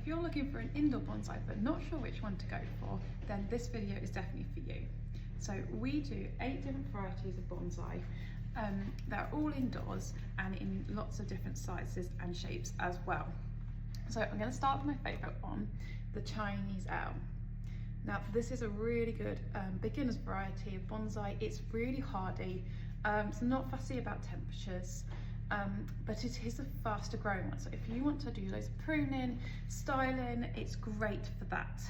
you're looking for an indoor bonsai but not sure which one to go for, then this video is definitely for you. So we do 8 different varieties of bonsai. They're all indoors and in lots of different sizes and shapes as well. So I'm going to start with my favourite one, the Chinese elm. Now this is a really good beginner's variety of bonsai. It's really hardy, it's not fussy about temperatures, but it is a faster growing one. So if you want to do loads of pruning, styling, it's great for that.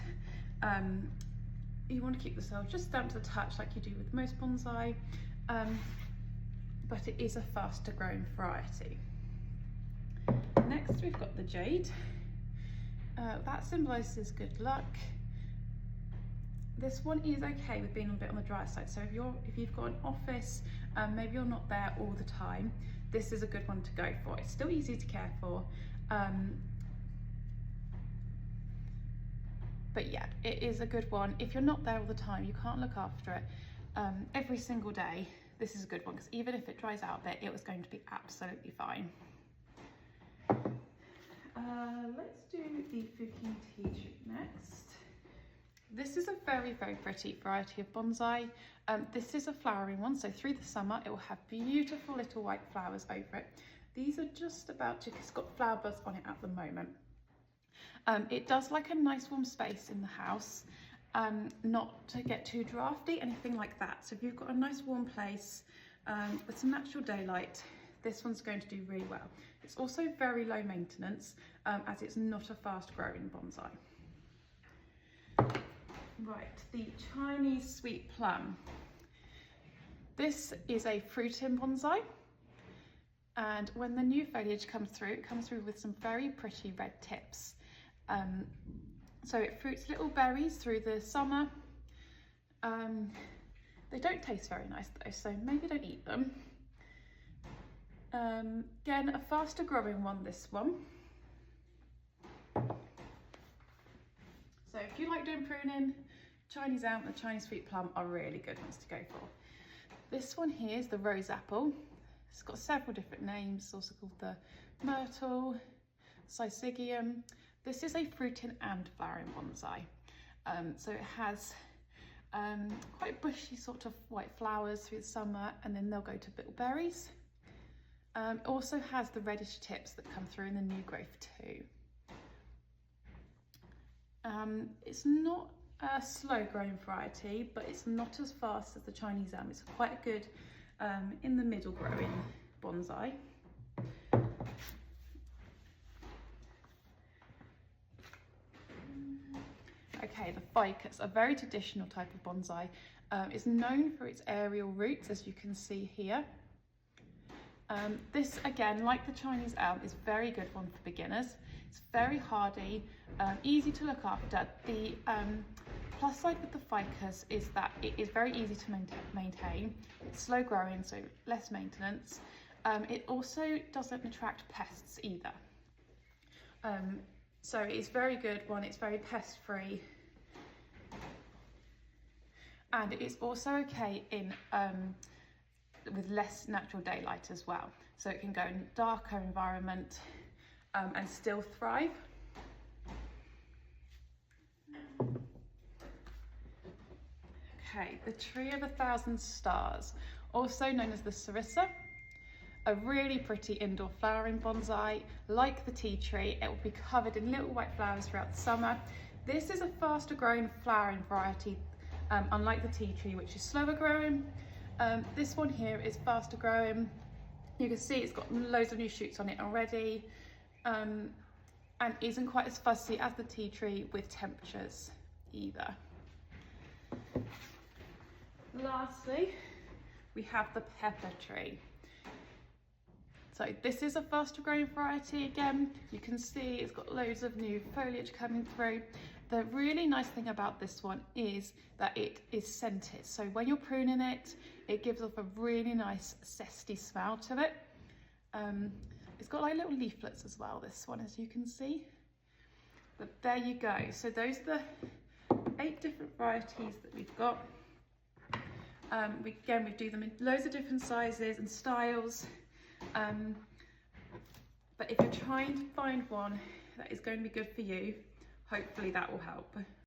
You want to keep the cells just down to the touch like you do with most bonsai, but it is a faster growing variety. Next we've got the Jade. That symbolises good luck. This one is okay with being a bit on the dry side, so if you've got an office, maybe you're not there all the time, this is a good one to go for. It's still easy to care for, but yeah, it is a good one. If you're not there all the time, you can't look after it every single day, this is a good one, because even if it dries out a bit, it was going to be absolutely fine. Let's do the Fukien Tea Tree next. This is a very, very pretty variety of bonsai. This is a flowering one, so through the summer it will have beautiful little white flowers over it. These are just about to, it's got flower buds on it at the moment. It does like a nice warm space in the house, not to get too drafty, anything like that. So if you've got a nice warm place with some natural daylight, this one's going to do really well. It's also very low maintenance, as it's not a fast growing bonsai. Right, the Chinese Sweet Plum. This is a fruiting bonsai, and when the new foliage comes through, it comes through with some very pretty red tips. So it fruits little berries through the summer. They don't taste very nice though, so maybe don't eat them. Again, a faster growing one, this one. So if you like doing pruning, Chinese elm and Chinese Sweet Plum are really good ones to go for. This one here is the Roseapple. It's got several different names. It's also called the Myrtle, Syzygium. This is a fruiting and flowering bonsai. So it has quite bushy sort of white flowers through the summer, and then they'll go to little berries. It also has the reddish tips that come through in the new growth too. It's not a slow growing variety, but it's not as fast as the Chinese elm. It's quite a good in the middle growing bonsai. Okay, the Ficus, a very traditional type of bonsai. It's known for its aerial roots, as you can see here. This, again, like the Chinese elm, is a very good one for beginners. It's very hardy, easy to look after. The plus side with the Ficus is that it is very easy to maintain. It's slow growing, so less maintenance. It also doesn't attract pests either. So it's a very good one. It's very pest free. And it's also okay in with less natural daylight as well. So it can go in a darker environment and still thrive. Okay, the Tree of 1,000 Stars, also known as the Serissa. A really pretty indoor flowering bonsai. Like the tea tree, it will be covered in little white flowers throughout the summer. This is a faster growing flowering variety, unlike the tea tree, which is slower growing. This one here is faster growing. You can see it's got loads of new shoots on it already, and isn't quite as fussy as the tea tree with temperatures either. Lastly, we have the pepper tree. So this is a faster growing variety again. You can see it's got loads of new foliage coming through. The really nice thing about this one is that it is scented. So when you're pruning it, it gives off a really nice zesty smell to it. It's got like little leaflets as well, this one, as you can see. But there you go. So those are the 8 different varieties that we've got. We do them in loads of different sizes and styles. But if you're trying to find one that is going to be good for you. Hopefully that will help.